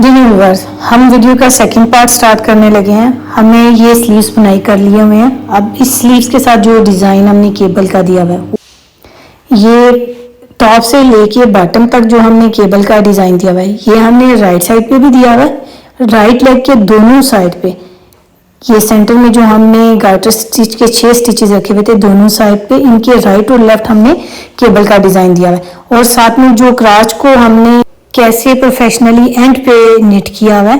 जी viewers, हम video का second part start करने लगे हैं। हमने ये स्लीव्स बुनाई कर लिए हुए हैं। अब इस स्लीव्स के साथ जो डिज़ाइन हमने केबल का दिया हुआ है, ये टॉप से लेके बॉटम तक जो हमने केबल का डिज़ाइन दिया हुआ है, ये हमने राइट साइड पे भी दिया हुआ है। राइट लेग के दोनों साइड पे, ये सेंटर में जो हमने गार्टर स्टिच के 6 स्टिचेस रखे हुए थे दोनों साइड पे, इनके राइट और लेफ्ट हमने केबल का डिज़ाइन दिया हुआ है। और साथ में जो क्राच को हमने कैसे प्रोफेशनली एंड पे निट किया हुआ है,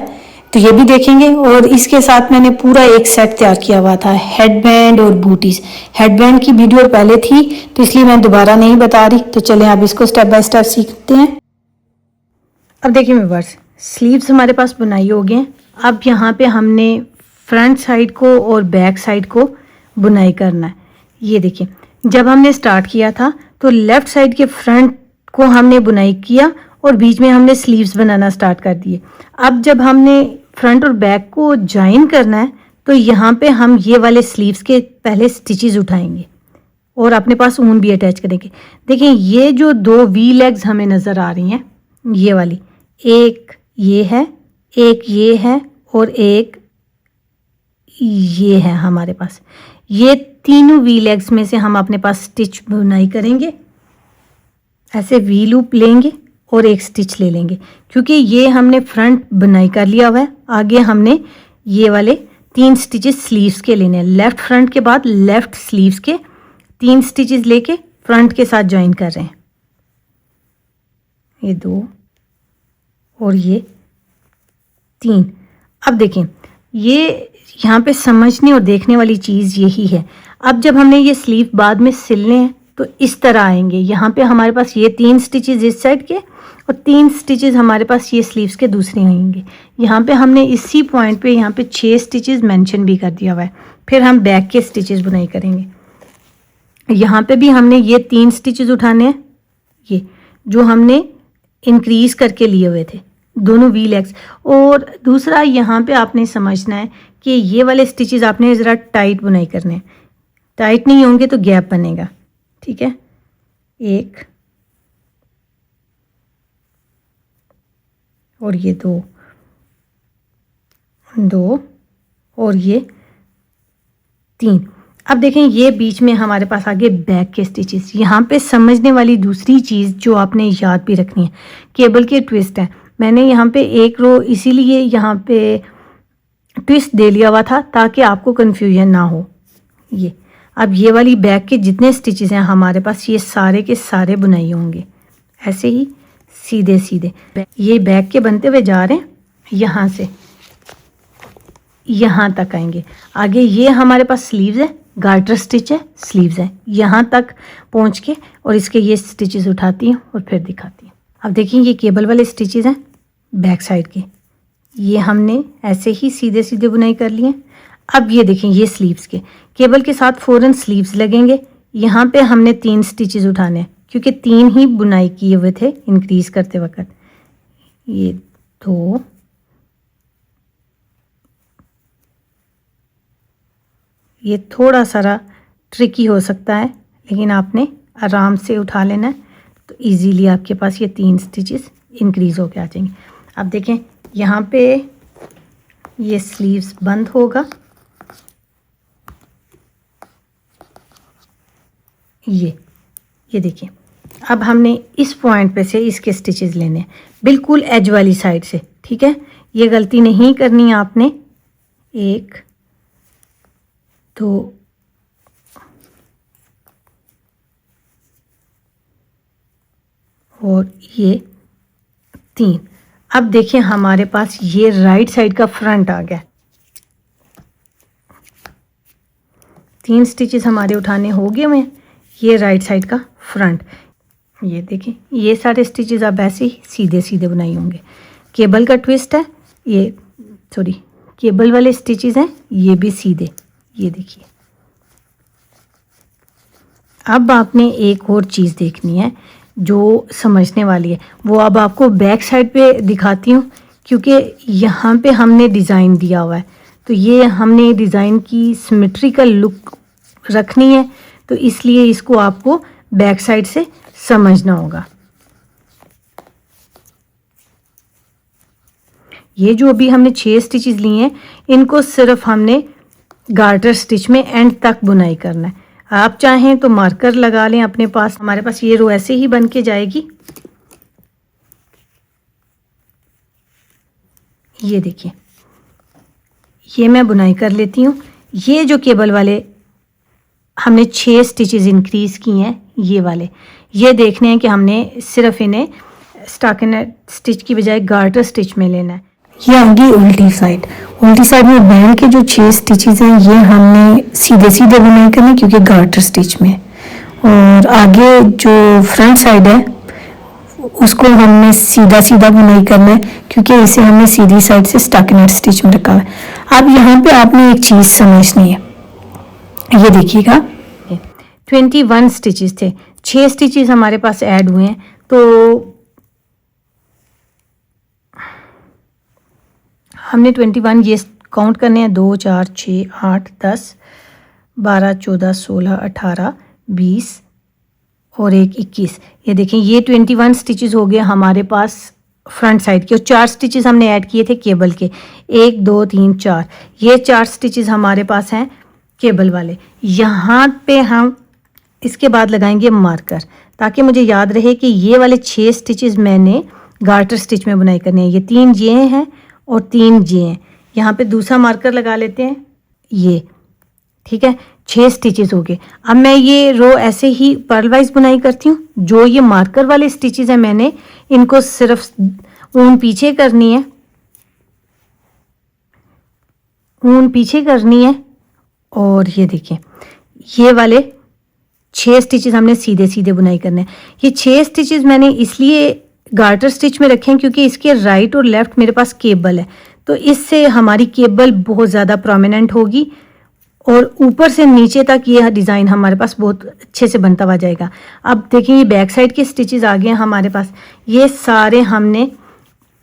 तो ये भी देखेंगे। और इसके साथ मैंने पूरा एक सेट तैयार किया हुआ था, हेडबैंड और बूटीज। हेडबैंड की वीडियो पहले थी तो इसलिए मैं दोबारा नहीं बता रही। तो चलें अब इसको स्टेप बाय स्टेप सीखते हैं। अब देखिए व्यूअर्स, स्लीव्स हमारे पास बुनाई हो गए हैं। अब यहाँ पे हमने फ्रंट साइड को और बैक साइड को बुनाई करना है। ये देखिए, जब हमने स्टार्ट किया था तो लेफ्ट साइड के फ्रंट को हमने बुनाई किया और बीच में हमने स्लीव्स बनाना स्टार्ट कर दिए। अब जब हमने फ्रंट और बैक को ज्वाइन करना है तो यहाँ पे हम ये वाले स्लीव्स के पहले स्टिचेस उठाएंगे और अपने पास ऊन भी अटैच करेंगे। देखिए, ये जो 2 वी लेग्स हमें नज़र आ रही हैं, ये वाली, एक ये है, एक ये है और एक ये है हमारे पास। ये तीनों वी लेग्स में से हम अपने पास स्टिच बुनाई करेंगे। ऐसे वी लूप लेंगे और एक स्टिच ले लेंगे, क्योंकि ये हमने फ्रंट बुनाई कर लिया हुआ है। आगे हमने ये वाले 3 स्टिचेस स्लीव्स के लेने हैं। लेफ्ट फ्रंट के बाद लेफ्ट स्लीव्स के 3 स्टिचेस लेके फ्रंट के साथ ज्वाइन कर रहे हैं। ये 2 और ये 3। अब देखें, ये यहाँ पे समझने और देखने वाली चीज़ यही है। अब जब हमने ये स्लीव बाद में सिलने हैं तो इस तरह आएंगे। यहाँ पे हमारे पास ये 3 स्टिचेस इस साइड के और 3 स्टिचेस हमारे पास ये स्लीव्स के दूसरे आएंगे। यहाँ पे हमने इसी पॉइंट पे यहाँ पे 6 स्टिचेस मेंशन भी कर दिया हुआ है। फिर हम बैक के स्टिचेस बुनाई करेंगे। यहाँ पे भी हमने ये 3 स्टिचेस उठाने हैं, ये जो हमने इंक्रीज करके लिए हुए थे, दोनों वी लेग्स। और दूसरा यहाँ पे आपने समझना है कि ये वाले स्टिचेस आपने ज़रा टाइट बुनाई करने हैं। टाइट नहीं होंगे तो गैप बनेगा, ठीक है। 1 और ये 2 और ये 3। अब देखें, ये बीच में हमारे पास आगे बैक के स्टिचेस। यहाँ पे समझने वाली दूसरी चीज़ जो आपने याद भी रखनी है, केबल के ट्विस्ट है। मैंने यहाँ पे एक रो इसीलिए यहाँ पे ट्विस्ट दे लिया हुआ था ताकि आपको कन्फ्यूजन ना हो। ये अब ये वाली बैक के जितने स्टिचेस हैं हमारे पास, ये सारे के सारे बुनाई होंगे ऐसे ही सीधे सीधे। ये बैक के बनते हुए जा रहे हैं, यहाँ से यहाँ तक आएंगे। आगे ये हमारे पास स्लीव्स है, गार्टर स्टिच है, स्लीव्स है, यहाँ तक पहुँच के और इसके ये स्टिचेस उठाती हूँ और फिर दिखाती हूँ। अब देखिए, ये केबल वाले स्टिचेस हैं बैक साइड के, ये हमने ऐसे ही सीधे सीधे बुनाई कर लिए। अब ये देखें, ये स्लीव्स के केबल के साथ फ़ौरन स्लीव्स लगेंगे। यहाँ पे हमने 3 स्टिचेस उठाने हैं क्योंकि 3 ही बुनाई किए हुए थे इंक्रीज करते वक्त। ये 2 ये थोड़ा सारा ट्रिकी हो सकता है, लेकिन आपने आराम से उठा लेना है तो इजीली आपके पास ये 3 स्टिचेस इंक्रीज होके आ जाएंगे। अब देखें, यहाँ पे ये स्लीव्स बंद होगा, ये देखिए। अब हमने इस पॉइंट पे से इसके स्टिचेस लेने हैं बिल्कुल एज वाली साइड से, ठीक है। ये गलती नहीं करनी है आपने। 1 2 और ये 3। अब देखिए, हमारे पास ये राइट साइड का फ्रंट आ गया। 3 स्टिचेस हमारे उठाने हो गए हैं। ये राइट साइड का फ्रंट, ये देखिए, ये सारे स्टिचेस अब ऐसे ही सीधे सीधे बुनाई होंगे। केबल का ट्विस्ट है, ये सॉरी केबल वाले स्टिचेस हैं, ये भी सीधे, ये देखिए। अब आपने एक और चीज़ देखनी है जो समझने वाली है, वो अब आपको बैक साइड पे दिखाती हूँ, क्योंकि यहाँ पे हमने डिज़ाइन दिया हुआ है तो ये हमने डिज़ाइन की सिमेट्रिकल लुक रखनी है, तो इसलिए इसको आपको बैक साइड से समझना होगा। ये जो अभी हमने 6 स्टिचेस लिए हैं, इनको सिर्फ हमने गार्टर स्टिच में एंड तक बुनाई करना है। आप चाहें तो मार्कर लगा लें अपने पास। हमारे पास ये रो ऐसे ही बन के जाएगी। ये देखिए, ये मैं बुनाई कर लेती हूँ। ये जो केबल वाले हमने 6 स्टिचेस इंक्रीज किए हैं, ये वाले, ये देखने हैं कि हमने सिर्फ इन्हें स्टॉकिनेट स्टिच की बजाय गार्टर स्टिच में लेना है। ये आगे उल्टी साइड में बैंड के जो 6 स्टिचेस हैं ये हमने सीधे सीधे बुनाई करनी क्योंकि गार्टर स्टिच में है। और आगे जो फ्रंट साइड है उसको हमने सीधा सीधा बुनाई करना है क्योंकि इसे हमने सीधी साइड से स्टॉकिनेट स्टिच में रखा है। अब यहाँ पे आपने एक चीज़ समझनी है, ये देखिएगा 21 स्टिचेस थे, 6 स्टिचेस हमारे पास ऐड हुए हैं, तो हमने 21 ये काउंट करने हैं, 2 4 6 8 10 12 14 16 18 20 और 1 21। ये देखें, ये 21 स्टिचेस हो गए हमारे पास फ्रंट साइड के। और 4 स्टिचेस हमने ऐड किए थे केबल के, 1 2 3 4। ये 4 स्टिचेस हमारे पास हैं केबल वाले। यहाँ पे हम इसके बाद लगाएंगे मार्कर, ताकि मुझे याद रहे कि ये वाले 6 स्टिचेस मैंने गार्टर स्टिच में बुनाई करनी है। ये 3 ये हैं और 3 ये हैं। यहाँ पे दूसरा मार्कर लगा लेते हैं, ये ठीक है। 6 स्टिचेस हो गए। अब मैं ये रो ऐसे ही पर्ल वाइज बुनाई करती हूँ। जो ये मार्कर वाले स्टिचेस हैं, मैंने इनको सिर्फ ऊन पीछे करनी है, ऊन पीछे करनी है। और ये देखिए, ये वाले 6 स्टिचेस हमने सीधे सीधे बुनाई करने हैं। ये 6 स्टिचेस मैंने इसलिए गार्टर स्टिच में रखे हैं क्योंकि इसके राइट और लेफ्ट मेरे पास केबल है, तो इससे हमारी केबल बहुत ज़्यादा प्रोमिनेंट होगी और ऊपर से नीचे तक ये डिज़ाइन हमारे पास बहुत अच्छे से बनता हुआ जाएगा। अब देखिए, ये बैक साइड के स्टिचेस आ गए हैं हमारे पास। ये सारे हमने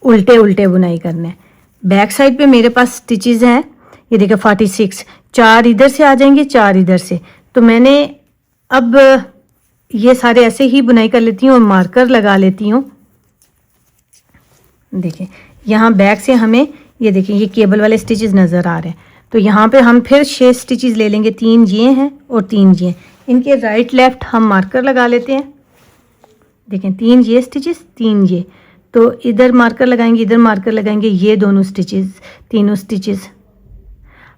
उल्टे उल्टे बुनाई करने हैं। बैक साइड पे मेरे पास स्टिचेस हैं, ये देखिए 46, 4 इधर से आ जाएंगे, 4 इधर से। तो मैंने अब ये सारे ऐसे ही बुनाई कर लेती हूँ और मार्कर लगा लेती हूँ। देखिए, यहाँ बैक से हमें ये देखिए ये केबल वाले स्टिचेस नज़र आ रहे हैं। तो यहाँ पे हम फिर 6 स्टिचेस ले लेंगे, 3 ये हैं और 3 ये हैं। इनके राइट लेफ्ट हम मार्कर लगा लेते हैं। देखें, 3 ये स्टिचेस, 3 ये, तो इधर मार्कर लगाएंगे, इधर मार्कर लगाएंगे। ये दोनों स्टिचेस, तीनों स्टिचेस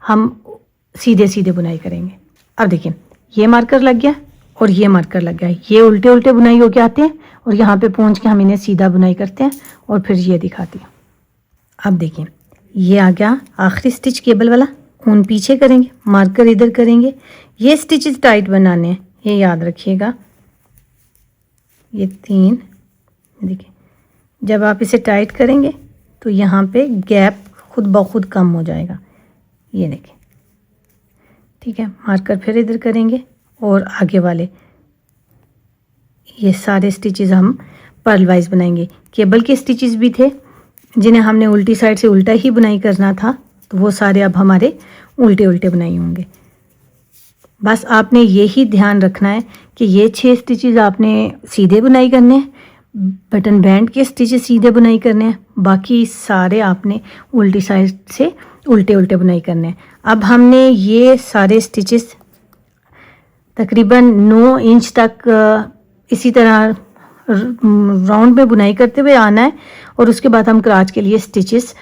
हम सीधे सीधे बुनाई करेंगे। अब देखिए, ये मार्कर लग गया और ये मार्कर लग गया। ये उल्टे उल्टे बुनाई होके आते हैं और यहाँ पे पहुँच के हम इन्हें सीधा बुनाई करते हैं और फिर ये दिखाती हूँ। अब देखिए, ये आ गया आखिरी स्टिच केबल वाला। ऊन पीछे करेंगे, मार्कर इधर करेंगे। ये स्टिचेस टाइट बनाने हैं, ये याद रखिएगा। ये 3 देखिए, जब आप इसे टाइट करेंगे तो यहाँ पे गैप खुद ब खुद कम हो जाएगा। ये देखिए, ठीक है। मार्कर फिर इधर करेंगे और आगे वाले ये सारे स्टिचेस हम पर्ल वाइज बनाएंगे। केबल के स्टिचेस भी थे जिन्हें हमने उल्टी साइड से उल्टा ही बुनाई करना था, तो वो सारे अब हमारे उल्टे उल्टे बुनाई होंगे। बस आपने यही ध्यान रखना है कि ये 6 स्टिचेस आपने सीधे बुनाई करने हैं, बटन बैंड के स्टिचेस सीधे बुनाई करने हैं, बाकी सारे आपने उल्टी साइड से उल्टे उल्टे बुनाई करने हैं। अब हमने ये सारे स्टिचेस तकरीबन 9 इंच तक इसी तरह राउंड में बुनाई करते हुए आना है और उसके बाद हम क्राच के लिए स्टिचेस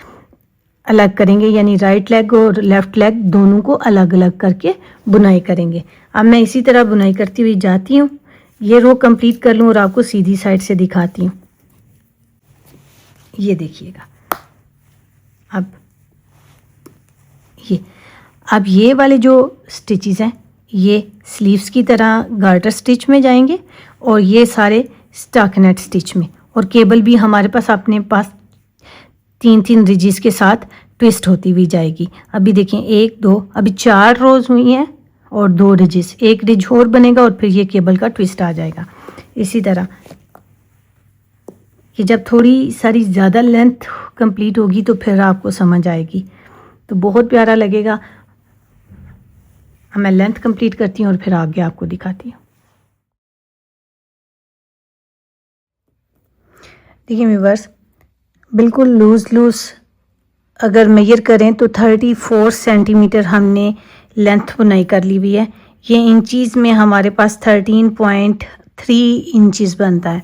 अलग करेंगे, यानी राइट लेग और लेफ्ट लेग दोनों को अलग अलग करके बुनाई करेंगे। अब मैं इसी तरह बुनाई करती हुई जाती हूँ। ये रो कंप्लीट कर लूँ और आपको सीधी साइड से दिखाती हूँ। ये देखिएगा, अब ये वाले जो स्टिचेस हैं ये स्लीव्स की तरह गार्टर स्टिच में जाएंगे और ये सारे स्टॉकिनेट स्टिच में। और केबल भी हमारे पास अपने पास 3-3 रिजिस के साथ ट्विस्ट होती हुई जाएगी। अभी देखें, 1 2 अभी 4 रोज हुई हैं और 2 रिजिस, 1 रिज और बनेगा और फिर ये केबल का ट्विस्ट आ जाएगा। इसी तरह कि जब थोड़ी सारी ज़्यादा लेंथ कंप्लीट होगी तो फिर आपको समझ आएगी, तो बहुत प्यारा लगेगा। मैं लेंथ कंप्लीट करती हूँ और फिर आगे आपको दिखाती हूँ। देखिए व्यूअर्स, बिल्कुल लूज़ अगर मेजर करें तो 34 सेंटीमीटर हमने लेंथ बुनाई कर ली हुई है। ये इंचीज़ में हमारे पास 13.3 इंचज़ बनता है।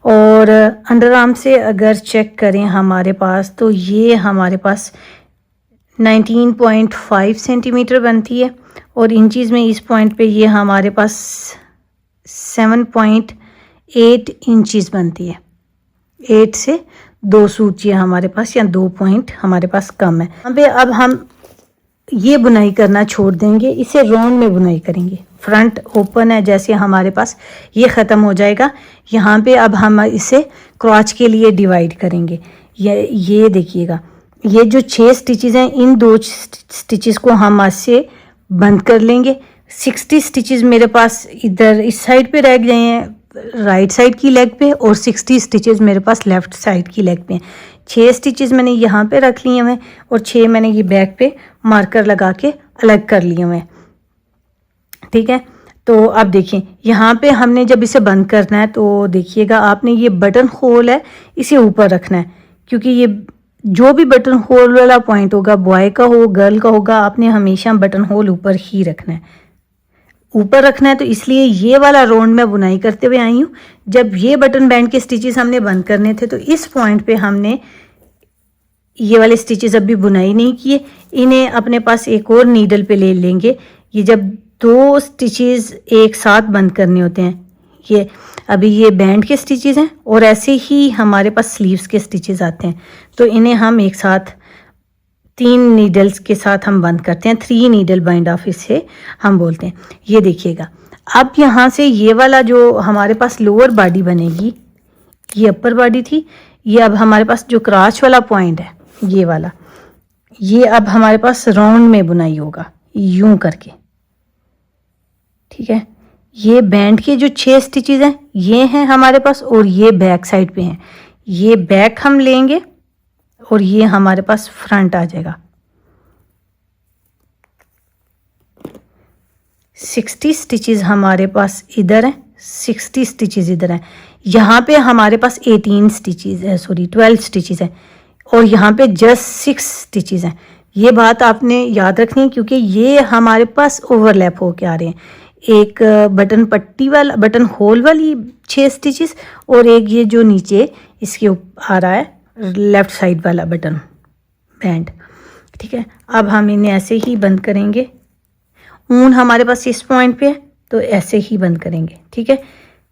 और अंडर आर्म से अगर चेक करें हमारे पास, तो ये हमारे पास 19.5 सेंटीमीटर बनती है। और इंचज़ में इस पॉइंट पे ये हमारे पास 7.8 इंचज़ बनती है। 8 से 2 सूचिए हमारे पास, या 2 पॉइंट हमारे पास कम है। यहाँ पे अब हम ये बुनाई करना छोड़ देंगे, इसे राउंड में बुनाई करेंगे। फ्रंट ओपन है, जैसे हमारे पास ये ख़त्म हो जाएगा, यहाँ पे अब हम इसे क्रॉच के लिए डिवाइड करेंगे। ये देखिएगा, ये जो 6 स्टिचेस हैं, इन 2 स्टिचेस को हम आज से बंद कर लेंगे। 60 स्टिचेस मेरे पास इधर इस साइड पे रह गए हैं, राइट साइड की लेग पे, और 60 स्टिचेस मेरे पास लेफ़्ट साइड की लेग पे। 6 स्टिचेस मैंने यहाँ पे रख लिए हुए, और 6 मैंने ये बैक पे मार्कर लगा के अलग कर लिए हुए। ठीक है, तो अब देखिए यहाँ पे हमने जब इसे बंद करना है, तो देखिएगा आपने ये बटन होल है, इसे ऊपर रखना है, क्योंकि ये जो भी बटन होल वाला पॉइंट होगा, बॉय का हो गर्ल का होगा, आपने हमेशा बटन होल ऊपर ही रखना है, ऊपर रखना है। तो इसलिए ये वाला राउंड में बुनाई करते हुए आई हूँ। जब ये बटन बैंड के स्टिचेस हमने बंद करने थे, तो इस पॉइंट पे हमने ये वाले स्टिचेस अभी बुनाई नहीं किए, इन्हें अपने पास एक और नीडल पे ले लेंगे। ये जब 2 स्टिचेस एक साथ बंद करने होते हैं, ये अभी ये बैंड के स्टिचेस हैं, और ऐसे ही हमारे पास स्लीव्स के स्टिचेस आते हैं, तो इन्हें हम एक साथ 3 नीडल्स के साथ हम बंद करते हैं। 3 नीडल बाइंड ऑफ इसे हम बोलते हैं। ये देखिएगा, अब यहाँ से ये वाला जो हमारे पास लोअर बॉडी बनेगी, ये अपर बॉडी थी, ये अब हमारे पास जो क्रॉच वाला पॉइंट है, ये वाला, ये अब हमारे पास राउंड में बुनाई होगा, यूं करके। ठीक है, ये बैंड के जो 6 स्टिचेस हैं, ये हैं हमारे पास, और ये बैक साइड पे हैं। ये बैक हम लेंगे, और ये हमारे पास फ्रंट आ जाएगा। 60 स्टिचेस हमारे पास इधर हैं, 60 स्टिचेस इधर हैं। यहाँ पे हमारे पास 18 स्टिचेस है, सॉरी 12 स्टिचेस हैं, और यहाँ पे जस्ट 6 स्टिचेस हैं। ये बात आपने याद रखनी है, क्योंकि ये हमारे पास ओवरलैप होके आ रहे हैं। एक बटन पट्टी वाला, बटन होल वाली 6 स्टिचेस, और एक ये जो नीचे इसके आ रहा है लेफ़्ट साइड वाला बटन बैंड। ठीक है, अब हम इन्हें ऐसे ही बंद करेंगे। ऊन हमारे पास इस पॉइंट पे है, तो ऐसे ही बंद करेंगे। ठीक है,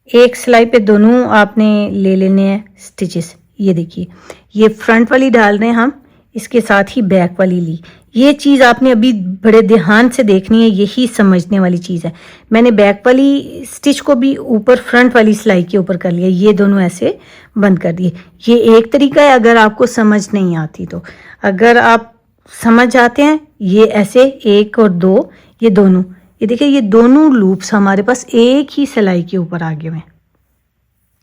एक सिलाई पे दोनों आपने ले लेने हैं स्टिचेस। ये देखिए, ये फ्रंट वाली डाल रहे हैं हम, इसके साथ ही बैक वाली ली। ये चीज़ आपने अभी बड़े ध्यान से देखनी है, यही समझने वाली चीज़ है। मैंने बैक वाली स्टिच को भी ऊपर फ्रंट वाली सिलाई के ऊपर कर लिया, ये दोनों ऐसे बंद कर दिए। ये एक तरीका है अगर आपको समझ नहीं आती तो। अगर आप समझ जाते हैं, ये ऐसे 1 और 2, ये दोनों, ये देखिए ये दोनों लूप्स हमारे पास एक ही सिलाई के ऊपर आगे हुए।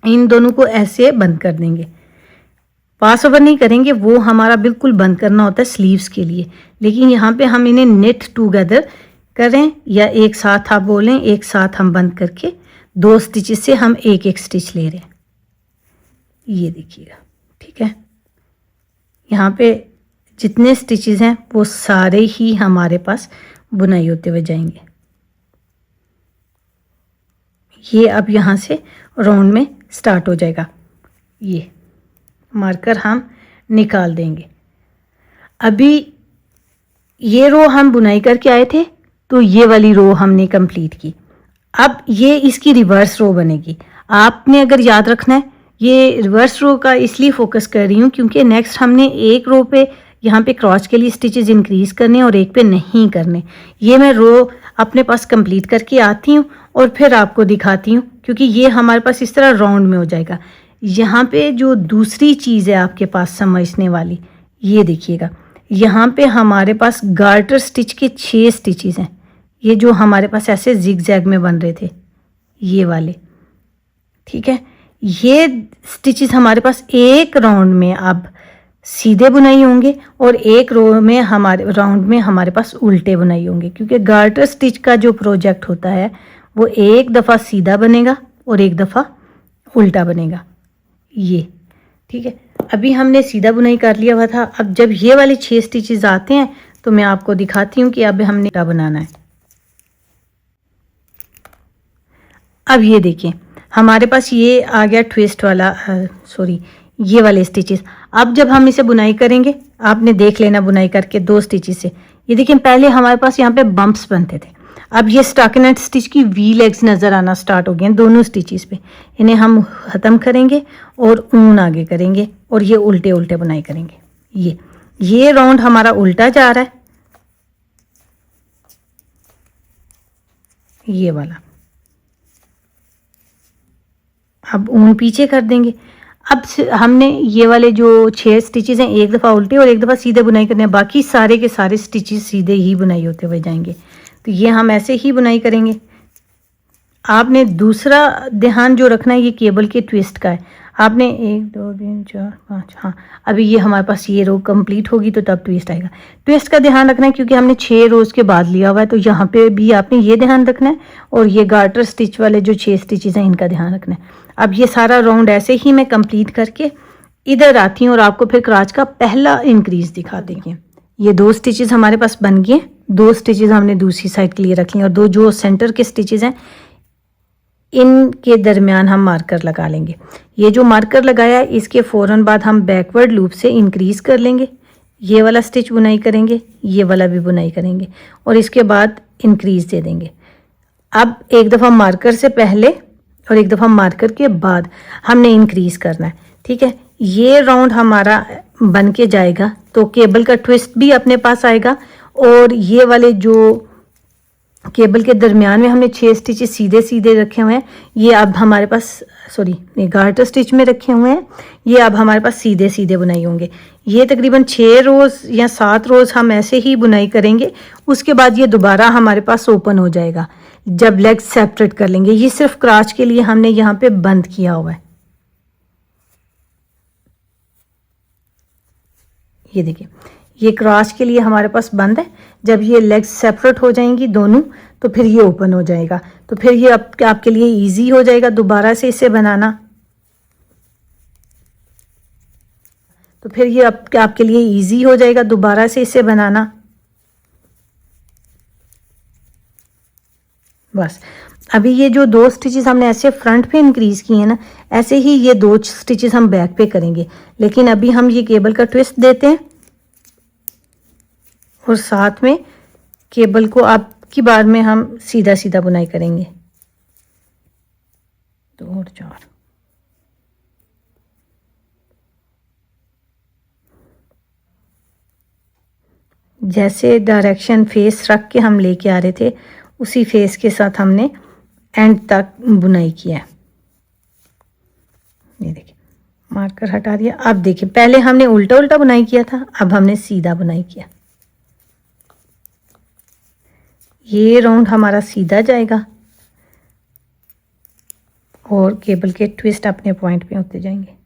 इन दोनों को ऐसे बंद कर देंगे, पास ओवर नहीं करेंगे, वो हमारा बिल्कुल बंद करना होता है स्लीव्स के लिए। लेकिन यहाँ पे हम इन्हें नेट टूगेदर करें, या एक साथ आप बोलें, एक साथ हम बंद करके 2 स्टिचेस से हम एक एक स्टिच ले रहे हैं। ये देखिएगा, ठीक है, यहाँ पे जितने स्टिचेस हैं वो सारे ही हमारे पास बुनाई होते हुए जाएंगे। ये अब यहाँ से राउंड में स्टार्ट हो जाएगा। ये मार्कर हम निकाल देंगे। अभी ये रो हम बुनाई करके आए थे, तो ये वाली रो हमने कंप्लीट की। अब ये इसकी रिवर्स रो बनेगी। आपने अगर याद रखना है, ये रिवर्स रो का इसलिए फोकस कर रही हूँ क्योंकि नेक्स्ट हमने एक रो पे यहाँ पे क्रॉच के लिए स्टिचेस इंक्रीज करने और एक पे नहीं करने। ये मैं रो अपने पास कंप्लीट करके आती हूँ और फिर आपको दिखाती हूँ, क्योंकि ये हमारे पास इस तरह राउंड में हो जाएगा। यहाँ पे जो दूसरी चीज़ है आपके पास समझने वाली, ये देखिएगा, यहाँ पे हमारे पास गार्टर स्टिच के 6 स्टिचेस हैं। ये जो हमारे पास ऐसे जिग जैग में बन रहे थे, ये वाले, ठीक है। ये स्टिचेस हमारे पास एक राउंड में अब सीधे बुनाई होंगे और एक रो में हमारे राउंड में हमारे पास उल्टे बुनाई होंगे, क्योंकि गार्टर स्टिच का जो प्रोजेक्ट होता है वो एक दफ़ा सीधा बनेगा और एक दफ़ा उल्टा बनेगा। ये ठीक है। अभी हमने सीधा बुनाई कर लिया हुआ था। अब जब ये वाले 6 स्टिचेस आते हैं तो मैं आपको दिखाती हूँ कि अब हमने क्या बनाना है। अब ये देखिए हमारे पास ये आ गया ट्विस्ट वाला ये वाले स्टिचेस। अब जब हम इसे बुनाई करेंगे, आपने देख लेना बुनाई करके 2 स्टिचेस से, ये देखिए पहले हमारे पास यहाँ पे बम्प्स बनते थे। अब ये स्टॉकिनेट स्टिच की वी लेग्स नज़र आना स्टार्ट हो गए हैं दोनों स्टिचेस पे। इन्हें हम ख़त्म करेंगे और ऊन आगे करेंगे और ये उल्टे उल्टे बुनाई करेंगे। ये राउंड हमारा उल्टा जा रहा है, ये वाला। अब ऊन पीछे कर देंगे। अब हमने ये वाले जो 6 स्टिचेस हैं, एक दफ़ा उल्टे और एक दफ़ा सीधे बुनाई करने हैं। बाकी सारे के सारे स्टिचेस सीधे ही बुनाई होते हुए जाएंगे। तो ये हम ऐसे ही बुनाई करेंगे। आपने दूसरा ध्यान जो रखना है ये केबल के ट्विस्ट का है। आपने 1 2 3 4 5, हाँ अभी ये हमारे पास ये रो कंप्लीट होगी तो तब ट्विस्ट आएगा। ट्विस्ट का ध्यान रखना है क्योंकि हमने 6 रोज़ के बाद लिया हुआ है, तो यहाँ पे भी आपने ये ध्यान रखना है और ये गार्टर स्टिच वाले जो 6 स्टिचेस हैं इनका ध्यान रखना है। अब ये सारा राउंड ऐसे ही मैं कंप्लीट करके इधर आती हूँ और आपको फिर क्राच का पहला इंक्रीज दिखा देंगे। ये 2 स्टिचेस हमारे पास बन गए। 2 स्टिचेस हमने दूसरी साइड के लिए रख लिए और 2 जो सेंटर के स्टिचेस हैं इनके दरमियान हम मार्कर लगा लेंगे। ये जो मार्कर लगाया है इसके फ़ौरन बाद हम बैकवर्ड लूप से इंक्रीज़ कर लेंगे। ये वाला स्टिच बुनाई करेंगे, ये वाला भी बुनाई करेंगे और इसके बाद इंक्रीज़ दे देंगे। अब एक दफ़ा मार्कर से पहले और एक दफ़ा मार्कर के बाद हमने इंक्रीज़ करना है, ठीक है। ये राउंड हमारा बन के जाएगा तो केबल का ट्विस्ट भी अपने पास आएगा और ये वाले जो केबल के दरमियान में हमने 6 स्टिचेस सीधे सीधे रखे हुए हैं, ये अब हमारे पास ये गार्टर स्टिच में रखे हुए हैं, ये अब हमारे पास सीधे सीधे बुनाई होंगे। ये तकरीबन 6 रोज़ या 7 रोज़ हम ऐसे ही बुनाई करेंगे। उसके बाद ये दोबारा हमारे पास ओपन हो जाएगा जब लेग्स सेपरेट कर लेंगे। ये सिर्फ क्राच के लिए हमने यहाँ पे बंद किया हुआ है। ये देखिए ये क्रॉस के लिए हमारे पास बंद है। जब ये लेग्स सेपरेट हो जाएंगी दोनों तो फिर ये ओपन हो जाएगा। तो फिर ये आपके लिए इजी हो जाएगा दोबारा से इसे बनाना। बस अभी ये जो 2 स्टिचेस हमने ऐसे फ्रंट पे इंक्रीज किए हैं ना, ऐसे ही ये 2 स्टिचेस हम बैक पे करेंगे। लेकिन अभी हम ये केबल का ट्विस्ट देते हैं और साथ में केबल को अब की बार में हम सीधा सीधा बुनाई करेंगे। 2 और 4। जैसे डायरेक्शन फेस रख के हम लेके आ रहे थे उसी फेस के साथ हमने एंड तक बुनाई किया है। ये देखिए मार्कर हटा दिया। अब देखिए पहले हमने उल्टा उल्टा बुनाई किया था, अब हमने सीधा बुनाई किया। ये राउंड हमारा सीधा जाएगा और केबल के ट्विस्ट अपने पॉइंट पे होते जाएंगे।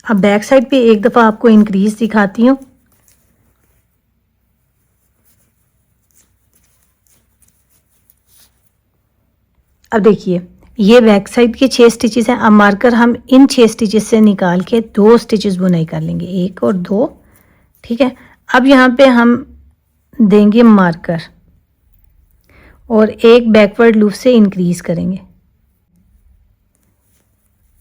अब बैक साइड पे एक दफ़ा आपको इंक्रीज दिखाती हूँ। अब देखिए ये बैक साइड के 6 स्टिचेस हैं। अब मार्कर हम इन 6 स्टिचेस से निकाल के 2 स्टिचेस बुनाई कर लेंगे, 1 और 2, ठीक है। अब यहाँ पे हम देंगे मार्कर और एक बैकवर्ड लूप से इंक्रीज करेंगे,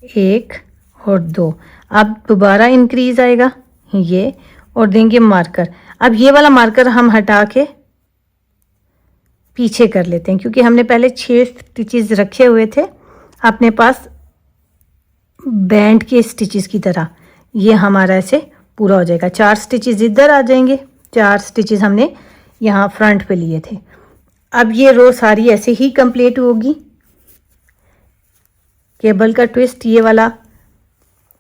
1 और 2। अब दोबारा इंक्रीज आएगा ये और देंगे मार्कर। अब ये वाला मार्कर हम हटा के पीछे कर लेते हैं क्योंकि हमने पहले 6 स्टिचेस रखे हुए थे अपने पास बैंड के स्टिचेस की तरह। ये हमारा ऐसे पूरा हो जाएगा। 4 स्टिचेस इधर आ जाएंगे, 4 स्टिचेस हमने यहाँ फ्रंट पे लिए थे। अब ये रो सारी ऐसे ही कंप्लीट होगी। केबल का ट्विस्ट ये वाला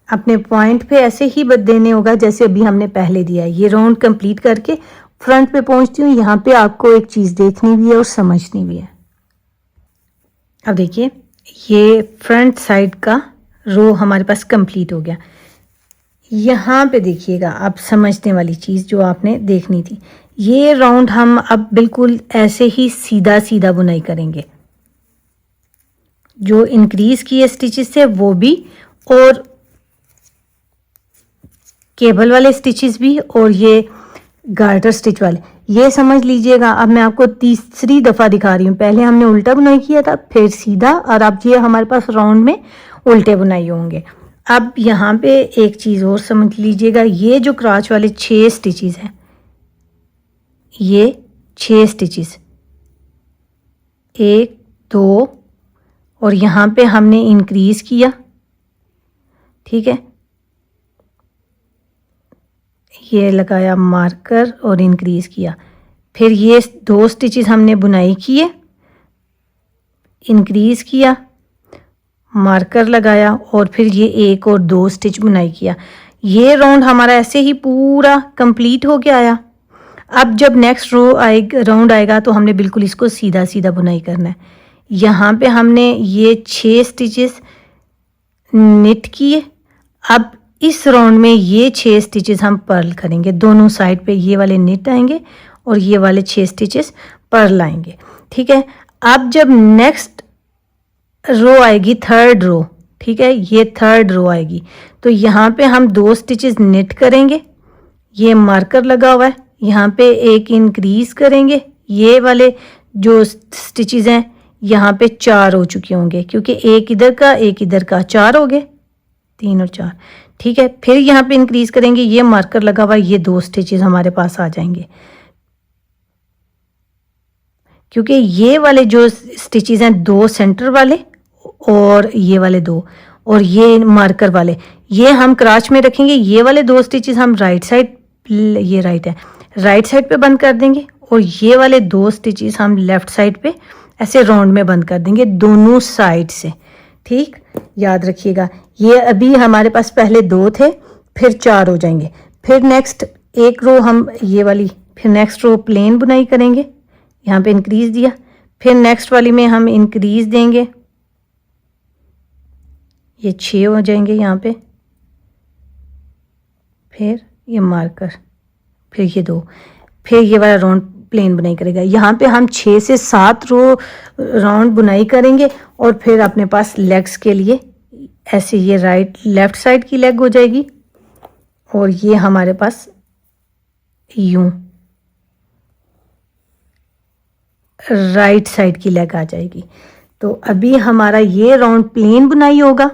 अपने पॉइंट पे ऐसे ही देने होगा जैसे अभी हमने पहले दिया है। ये राउंड कंप्लीट करके फ्रंट पे पहुंचती हूँ। यहाँ पे आपको एक चीज़ देखनी भी है और समझनी भी है। अब देखिए ये फ्रंट साइड का रो हमारे पास कंप्लीट हो गया। यहाँ पे देखिएगा, अब समझने वाली चीज़ जो आपने देखनी थी, ये राउंड हम अब बिल्कुल ऐसे ही सीधा सीधा बुनाई करेंगे, जो इंक्रीज किए स्टिचेस से वो भी, और केबल वाले स्टिचेस भी, और ये गार्टर स्टिच वाले, ये समझ लीजिएगा। अब मैं आपको तीसरी दफ़ा दिखा रही हूँ। पहले हमने उल्टा बुनाई किया था, फिर सीधा, और अब ये हमारे पास राउंड में उल्टे बुनाई होंगे। अब यहाँ पे एक चीज़ और समझ लीजिएगा, ये जो क्राच वाले 6 स्टिचेस हैं, ये 6 स्टिचेस, 1 2, और यहाँ पे हमने इंक्रीज किया, ठीक है, ये लगाया मार्कर और इंक्रीज किया, फिर ये 2 स्टिचेस हमने बुनाई किए, इंक्रीज किया, मार्कर लगाया, और फिर ये 1 और 2 स्टिच बुनाई किया। ये राउंड हमारा ऐसे ही पूरा कंप्लीट हो गया आया। अब जब नेक्स्ट राउंड आएगा तो हमने बिल्कुल इसको सीधा सीधा बुनाई करना है। यहाँ पे हमने ये 6 स्टिचेस निट किए। अब इस राउंड में ये 6 स्टिचेस हम पर्ल करेंगे, दोनों साइड पे ये वाले निट आएंगे और ये वाले 6 स्टिचेस पर्ल आएंगे, ठीक है। अब जब नेक्स्ट रो आएगी, थर्ड रो, ठीक है, ये थर्ड रो आएगी, तो यहाँ पे हम 2 स्टिचेस निट करेंगे, ये मार्कर लगा हुआ है, यहाँ पे एक इंक्रीज करेंगे, ये वाले जो स्टिचेस हैं यहाँ पे 4 हो चुके होंगे, क्योंकि एक इधर का 4 हो गए, 3 और 4, ठीक है। फिर यहाँ पे इंक्रीज करेंगे, ये मार्कर लगा हुआ है, ये 2 स्टिचेस हमारे पास आ जाएंगे, क्योंकि ये वाले जो स्टिचेस हैं 2 सेंटर वाले और ये वाले 2 और ये मार्कर वाले, ये हम क्राच में रखेंगे। ये वाले 2 स्टिचेस हम राइट साइड, ये राइट है, राइट साइड पे बंद कर देंगे, और ये वाले 2 स्टिचेस हम लेफ्ट साइड पे ऐसे राउंड में बंद कर देंगे दोनों साइड से, ठीक, याद रखिएगा। ये अभी हमारे पास पहले 2 थे, फिर 4 हो जाएंगे, फिर नेक्स्ट एक रो हम ये वाली, फिर नेक्स्ट रो प्लेन बुनाई करेंगे, यहाँ पे इंक्रीज दिया, फिर नेक्स्ट वाली में हम इंक्रीज देंगे, ये 6 हो जाएंगे यहाँ पे, फिर ये मार्कर, फिर ये 2, फिर ये वाला राउंड प्लेन बुनाई करेगा। यहाँ पे हम 6 से 7 रो राउंड बुनाई करेंगे, और फिर अपने पास लेग्स के लिए ऐसे ये राइट लेफ्ट साइड की लेग हो जाएगी, और ये हमारे पास यूं राइट साइड की लेग आ जाएगी। तो अभी हमारा ये राउंड प्लेन बुनाई होगा,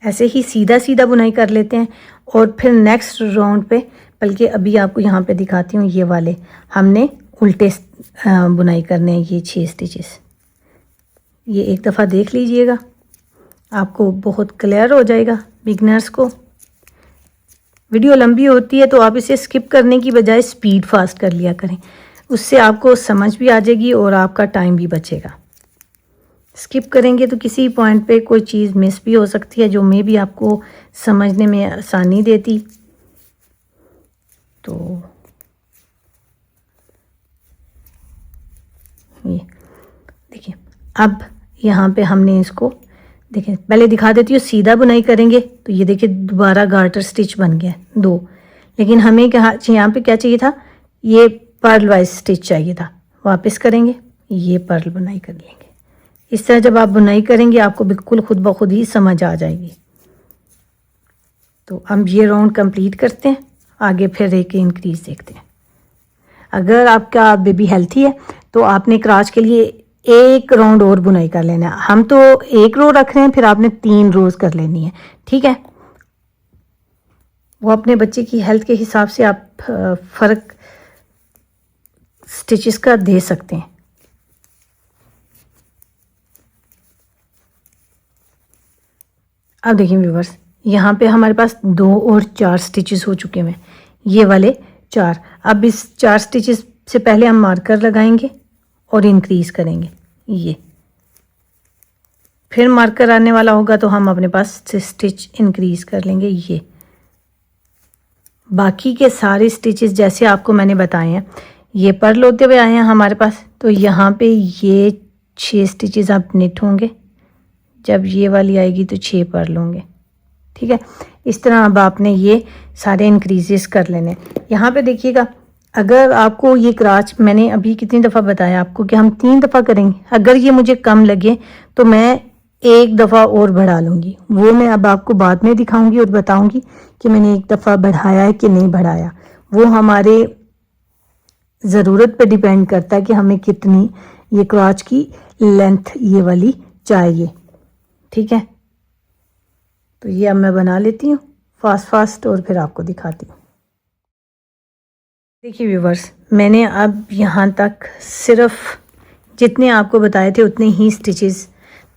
ऐसे ही सीधा सीधा बुनाई कर लेते हैं, और फिर नेक्स्ट राउंड पे, बल्कि अभी आपको यहाँ पे दिखाती हूँ, ये वाले हमने उल्टे बुनाई करने हैं, ये 6 स्टिचेस, ये एक दफ़ा देख लीजिएगा, आपको बहुत क्लियर हो जाएगा। बिगनर्स को वीडियो लंबी होती है तो आप इसे स्किप करने की बजाय स्पीड फास्ट कर लिया करें, उससे आपको समझ भी आ जाएगी और आपका टाइम भी बचेगा। स्किप करेंगे तो किसी पॉइंट पे कोई चीज़ मिस भी हो सकती है, जो मे भी आपको समझने में आसानी देती। तो ये देखिए, अब यहाँ पे हमने इसको, देखिए पहले दिखा देती हूँ, सीधा बुनाई करेंगे तो ये देखिए दोबारा गार्टर स्टिच बन गया 2, लेकिन हमें क्या यहाँ पे क्या चाहिए था, ये पर्ल वाइज स्टिच चाहिए था। वापस करेंगे, ये पर्ल बुनाई कर लेंगे। इस तरह जब आप बुनाई करेंगे आपको बिल्कुल खुद ब खुद ही समझ आ जाएगी। तो अब ये राउंड कंप्लीट करते हैं, आगे फिर एक इंक्रीज देखते हैं। अगर आपका बेबी हेल्थी है तो आपने क्राच के लिए एक राउंड और बुनाई कर लेना है। हम तो 1 रो रख रहे हैं, फिर आपने 3 रोज कर लेनी है, ठीक है। वो अपने बच्चे की हेल्थ के हिसाब से आप फ़र्क स्टिचेस का दे सकते हैं। अब देखिए व्यूवर्स, यहाँ पे हमारे पास 2 और 4 स्टिचेस हो चुके हैं, ये वाले 4। अब इस 4 स्टिचेस से पहले हम मार्कर लगाएंगे और इंक्रीज करेंगे, ये फिर मार्कर आने वाला होगा तो हम अपने पास स्टिच इंक्रीज कर लेंगे। ये बाकी के सारे स्टिचेस जैसे आपको मैंने बताए हैं, ये पर्ल होते हुए आए हैं हमारे पास, तो यहाँ पे ये 6 स्टिचेस अब निट होंगे, जब ये वाली आएगी तो 6 पर लूँगे, ठीक है। इस तरह अब आपने ये सारे इंक्रीजेस कर लेने। यहाँ पे देखिएगा, अगर आपको ये क्राच मैंने अभी कितनी दफ़ा बताया आपको कि हम 3 दफ़ा करेंगे, अगर ये मुझे कम लगे तो मैं 1 दफ़ा और बढ़ा लूँगी। वो मैं अब आपको बाद में दिखाऊंगी और बताऊंगी कि मैंने 1 दफ़ा बढ़ाया है कि नहीं बढ़ाया। वो हमारे ज़रूरत पे डिपेंड करता है कि हमें कितनी ये क्राच की लेंथ ये वाली चाहिए, ठीक है। तो ये अब मैं बना लेती हूँ फास्ट और फिर आपको दिखाती हूँ। देखिए व्यूवर्स, मैंने अब यहाँ तक सिर्फ जितने आपको बताए थे उतने ही स्टिचेस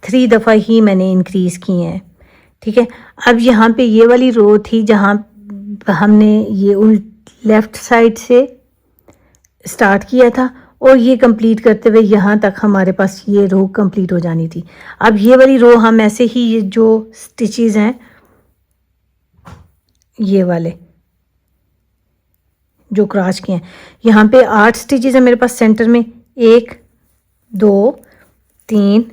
3 दफ़ा ही मैंने इंक्रीज़ किए हैं, ठीक है। अब यहाँ पे ये वाली रो थी जहाँ हमने ये लेफ़्ट साइड से स्टार्ट किया था और ये कंप्लीट करते हुए यहाँ तक हमारे पास ये रो कंप्लीट हो जानी थी। अब ये वाली रो हम ऐसे ही ये जो स्टिचेस हैं ये वाले जो क्राच के हैं, यहाँ पे 8 स्टिचेस है मेरे पास सेंटर में, 1 2 3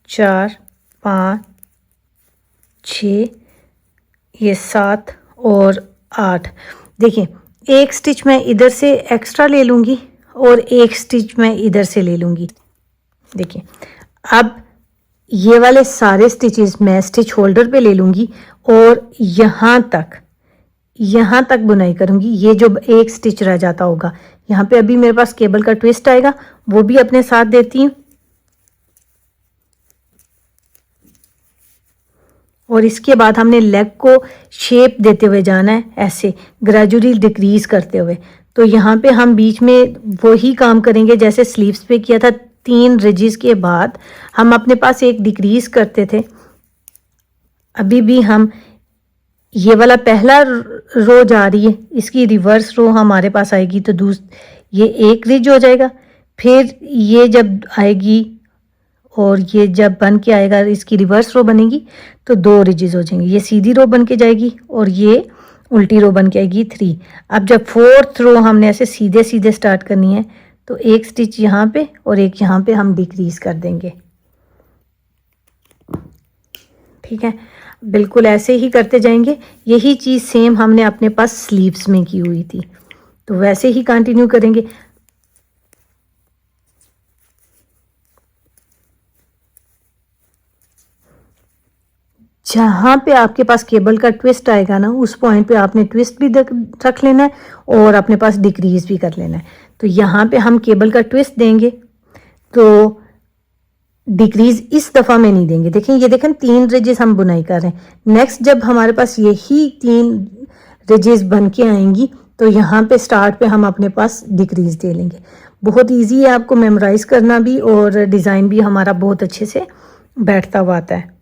4 5 6 ये 7 और 8। देखिए, एक स्टिच मैं इधर से एक्स्ट्रा ले लूँगी और एक स्टिच मैं इधर से ले लूँगी। देखिए, अब ये वाले सारे स्टिचेस मैं स्टिच होल्डर पे ले लूँगी और यहाँ तक बुनाई करूँगी। ये जो एक स्टिच रह जाता होगा, यहाँ पे अभी मेरे पास केबल का ट्विस्ट आएगा, वो भी अपने साथ देती हूँ और इसके बाद हमने लेग को शेप देते हुए जाना है, ऐसे ग्रेजुअली डिक्रीज करते हुए। तो यहाँ पे हम बीच में वही काम करेंगे जैसे स्लीव्स पे किया था। 3 रिजेस के बाद हम अपने पास एक डिक्रीज करते थे। अभी भी हम ये वाला पहला रो जा रही है, इसकी रिवर्स रो हमारे पास आएगी तो ये एक रिज हो जाएगा। फिर ये जब आएगी और ये जब बन के आएगा, इसकी रिवर्स रो बनेगी तो 2 रिजेस हो जाएंगी। ये सीधी रो बन के जाएगी और ये उल्टी रो बन के आएगी 3। अब जब 4th रो हमने ऐसे सीधे सीधे स्टार्ट करनी है तो एक स्टिच यहाँ पे और एक यहाँ पे हम डिक्रीज कर देंगे, ठीक है। बिल्कुल ऐसे ही करते जाएंगे। यही चीज़ सेम हमने अपने पास स्लीव्स में की हुई थी, तो वैसे ही कंटिन्यू करेंगे। जहाँ पे आपके पास केबल का ट्विस्ट आएगा ना, उस पॉइंट पे आपने ट्विस्ट भी रख लेना है और अपने पास डिक्रीज भी कर लेना है। तो यहाँ पे हम केबल का ट्विस्ट देंगे तो डिक्रीज इस दफ़ा में नहीं देंगे। देखें, ये देखें 3 रिजेस हम बुनाई कर रहे हैं। नेक्स्ट जब हमारे पास यही 3 रिजेस बन के आएंगी तो यहाँ पे स्टार्ट पे हम अपने पास डिक्रीज दे लेंगे। बहुत इजी है आपको मेमोराइज करना भी और डिज़ाइन भी हमारा बहुत अच्छे से बैठता हुआ आता है।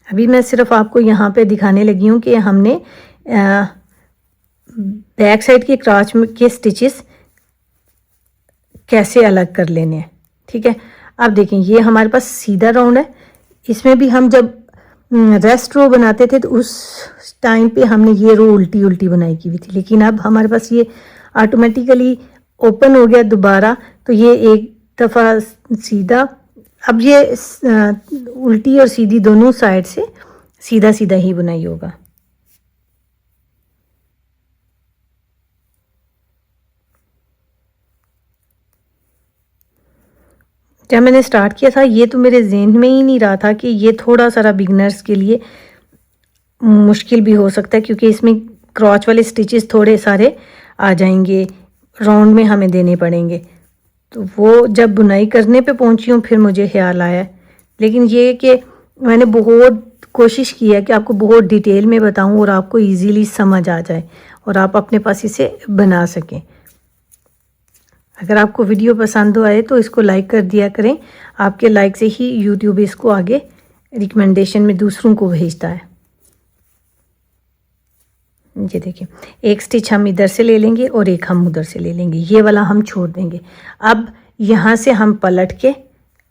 अभी मैं सिर्फ आपको यहाँ पे दिखाने लगी हूँ कि हमने बैक साइड के क्राच के स्टिचेस कैसे अलग कर लेने हैं, ठीक है। अब देखें, ये हमारे पास सीधा राउंड है। इसमें भी हम जब रेस्ट रो बनाते थे तो उस टाइम पे हमने ये रो उल्टी उल्टी बनाई की हुई थी, लेकिन अब हमारे पास ये ऑटोमेटिकली ओपन हो गया दोबारा, तो ये एक दफ़ा सीधा। अब ये उल्टी और सीधी दोनों साइड से सीधा सीधा ही बुनाई होगा। जब मैंने स्टार्ट किया था ये तो मेरे जहन में ही नहीं रहा था कि ये थोड़ा सा बिगिनर्स के लिए मुश्किल भी हो सकता है, क्योंकि इसमें क्रॉच वाले स्टिचेस थोड़े सारे आ जाएंगे, राउंड में हमें देने पड़ेंगे। तो वो जब बुनाई करने पे पहुंची हूँ फिर मुझे ख्याल आया। लेकिन ये कि मैंने बहुत कोशिश की है कि आपको बहुत डिटेल में बताऊं और आपको इजीली समझ आ जाए और आप अपने पास इसे बना सकें। अगर आपको वीडियो पसंद आए तो इसको लाइक कर दिया करें। आपके लाइक से ही यूट्यूब इसको आगे रिकमेंडेशन में दूसरों को भेजता है। ये देखिए, एक स्टिच हम इधर से ले लेंगे और एक हम उधर से ले लेंगे, ये वाला हम छोड़ देंगे। अब यहाँ से हम पलट के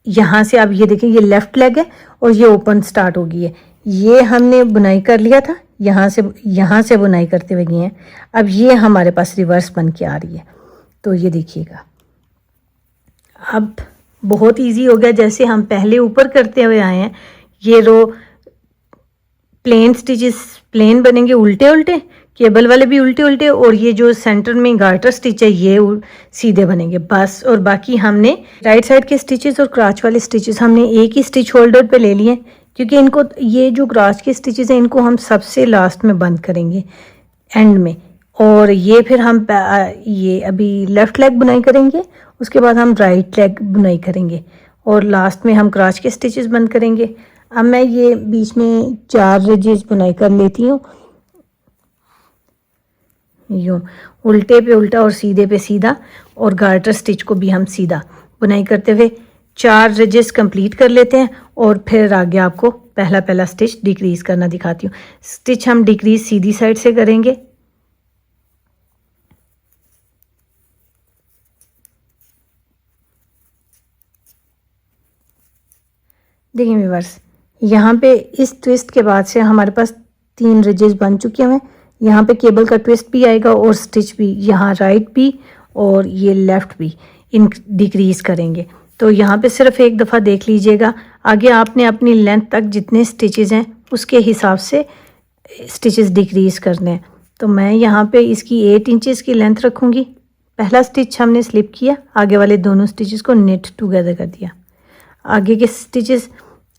यहाँ से, अब ये देखिए ये लेफ़्ट लेग है और ये ओपन स्टार्ट हो गई है। ये हमने बुनाई कर लिया था, यहाँ से बुनाई करते हुए गए हैं। अब ये हमारे पास रिवर्स बन के आ रही है। तो ये देखिएगा, अब बहुत इजी हो गया, जैसे हम पहले ऊपर करते हुए आए हैं। ये रो प्लेन स्टिचेस प्लेन बनेंगे, उल्टे उल्टे, केबल वाले भी उल्टे उल्टे, और ये जो सेंटर में गार्टर स्टिच है ये सीधे बनेंगे बस। और बाकी हमने राइट साइड के स्टिचेस और क्राच वाले स्टिचेस हमने एक ही स्टिच होल्डर पे ले लिए, क्योंकि इनको, ये जो क्राच के स्टिचेस हैं इनको हम सबसे लास्ट में बंद करेंगे एंड में। और ये फिर हम ये अभी लेफ़्ट लेग बुनाई करेंगे, उसके बाद हम राइट लेग बुनाई करेंगे, और लास्ट में हम क्राच के स्टिचेस बंद करेंगे। अब मैं ये बीच में 4 रिजेस बुनाई कर लेती हूँ, यूँ उल्टे पे उल्टा और सीधे पे सीधा, और गार्टर स्टिच को भी हम सीधा बुनाई करते हुए 4 रिजेस कंप्लीट कर लेते हैं। और फिर आगे आपको पहला स्टिच डिक्रीज़ करना दिखाती हूँ। स्टिच हम डिक्रीज़ सीधी साइड से करेंगे, देखिए व्यूअर्स, यहाँ पे इस ट्विस्ट के बाद से हमारे पास 3 रिजेस बन चुके हैं। यहाँ पे केबल का ट्विस्ट भी आएगा और स्टिच भी, यहाँ राइट भी और ये लेफ़्ट भी इन डिक्रीज़ करेंगे। तो यहाँ पे सिर्फ एक दफ़ा देख लीजिएगा, आगे आपने अपनी लेंथ तक जितने स्टिचेस हैं उसके हिसाब से स्टिचेस डिक्रीज़ करने हैं। तो मैं यहाँ पे इसकी 8 इंचेस की लेंथ रखूँगी। पहला स्टिच हमने स्लिप किया, आगे वाले दोनों स्टिचेस को नेट टुगेदर कर दिया। आगे के स्टिचेस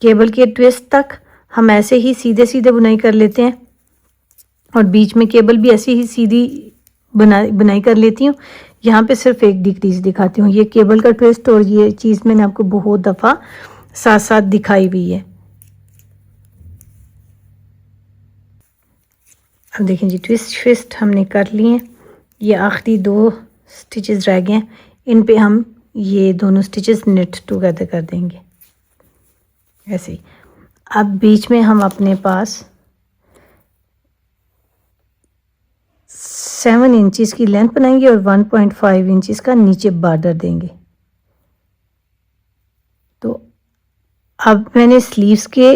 केबल के ट्विस्ट तक हम ऐसे ही सीधे सीधे बुनाई कर लेते हैं, और बीच में केबल भी ऐसे ही सीधी बुनाई कर लेती हूँ। यहाँ पे सिर्फ एक डिक्रीज दिखाती हूँ। ये केबल का ट्विस्ट और ये चीज़ मैंने आपको बहुत दफ़ा साथ साथ दिखाई हुई है। अब देखें जी, ट्विस्ट हमने कर लिए हैं। ये आखिरी 2 स्टिचेस रह गए हैं, इन पे हम ये दोनों स्टिचेस नेट टुगेदर कर देंगे ऐसे ही। अब बीच में हम अपने पास 7 इंचेस की लेंथ बनाएंगे और 1.5 इंचेस का नीचे बॉर्डर देंगे। तो अब मैंने स्लीव्स के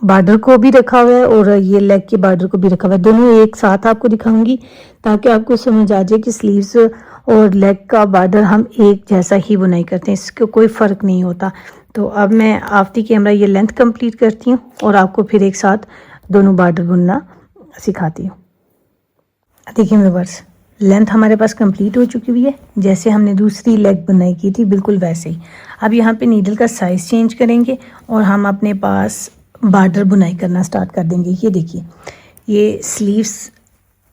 बॉर्डर को भी रखा हुआ है और ये लेग के बॉर्डर को भी रखा हुआ है, दोनों एक साथ आपको दिखाऊंगी ताकि आपको समझ आ जाए कि स्लीव्स और लेग का बॉर्डर हम एक जैसा ही बुनाई करते हैं, इसको कोई फ़र्क नहीं होता। तो अब मैं आफ्ती कैमरा ये लेंथ कंप्लीट करती हूँ और आपको फिर एक साथ दोनों बॉर्डर बुनना सिखाती हूँ। देखिए व्यूअर्स, लेंथ हमारे पास कंप्लीट हो चुकी हुई है, जैसे हमने दूसरी लेग बुनाई की थी बिल्कुल वैसे ही। अब यहाँ पे नीडल का साइज़ चेंज करेंगे और हम अपने पास बॉर्डर बुनाई करना स्टार्ट कर देंगे। ये देखिए, ये स्लीव्स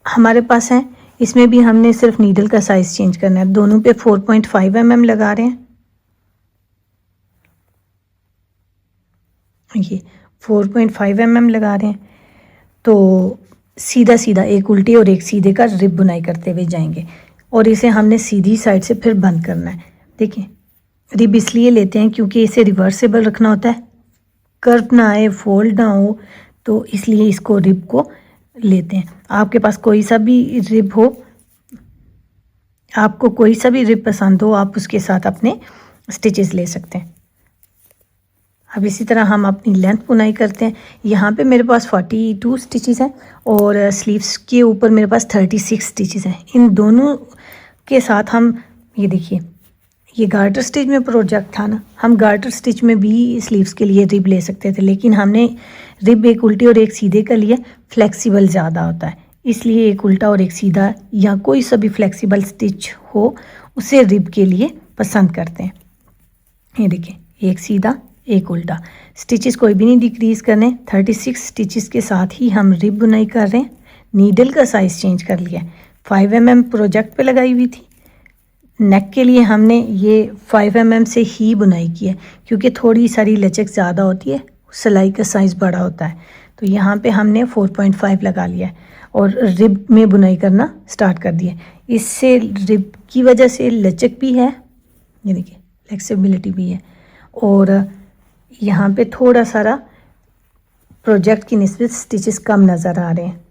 हमारे पास हैं, इसमें भी हमने सिर्फ नीडल का साइज़ चेंज करना है। दोनों पे 4.5 mm लगा रहे हैं, ये 4.5 mm लगा रहे हैं। तो सीधा सीधा एक उल्टी और एक सीधे का रिब बुनाई करते हुए जाएंगे और इसे हमने सीधी साइड से फिर बंद करना है। देखिए, रिब इसलिए लेते हैं क्योंकि इसे रिवर्सेबल रखना होता है, कर्व ना आए, फोल्ड ना हो, तो इसलिए इसको रिब को लेते हैं। आपके पास कोई सा भी रिब हो, आपको कोई सा भी रिब पसंद हो, आप उसके साथ अपने स्टिचेस ले सकते हैं। अब इसी तरह हम अपनी लेंथ बुनाई करते हैं। यहाँ पे मेरे पास 42 स्टिचेस हैं और स्लीव्स के ऊपर मेरे पास 36 स्टिचेस हैं। इन दोनों के साथ हम, ये देखिए, ये गार्टर स्टिच में प्रोजेक्ट था ना, हम गार्टर स्टिच में भी स्लीव्स के लिए रिब ले सकते थे, लेकिन हमने रिब एक उल्टी और एक सीधे के लिए फ्लेक्सिबल ज़्यादा होता है, इसलिए एक उल्टा और एक सीधा या कोई सा भी फ्लेक्सिबल स्टिच हो उसे रिब के लिए पसंद करते हैं। ये देखिए, एक सीधा एक उल्टा, स्टिचेस कोई भी नहीं डिक्रीज़ करने। 36 स्टिचेस के साथ ही हम रिब बुनाई कर रहे हैं। नीडल का साइज़ चेंज कर लिया है, 5 mm प्रोजेक्ट पे लगाई हुई थी। नेक के लिए हमने ये 5 mm से ही बुनाई की है क्योंकि थोड़ी सारी लचक ज़्यादा होती है, सिलाई का साइज़ बड़ा होता है। तो यहाँ पे हमने 4.5 लगा लिया है और रिब में बुनाई करना स्टार्ट कर दिया। इससे रिब की वजह से लचक भी है, ये देखिए, फ्लेक्सिबिलिटी भी है, और यहाँ पे थोड़ा सारा प्रोजेक्ट की निस्बत स्टिचेस कम नज़र आ रहे हैं।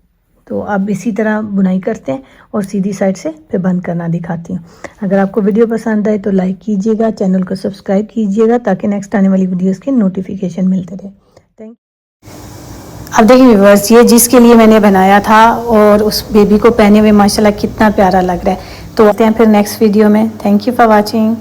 तो अब इसी तरह बुनाई करते हैं और सीधी साइड से फिर बंद करना दिखाती हूँ। अगर आपको वीडियो पसंद आए तो लाइक कीजिएगा, चैनल को सब्सक्राइब कीजिएगा ताकि नेक्स्ट आने वाली वीडियोस के नोटिफिकेशन मिलते रहे। Thank you. अब देखिए व्यूअर्स, ये जिसके लिए मैंने बनाया था और उस बेबी को पहने हुए माशाल्लाह कितना प्यारा लग रहा है। तो आते हैं फिर नेक्स्ट वीडियो में। Thank you for watching.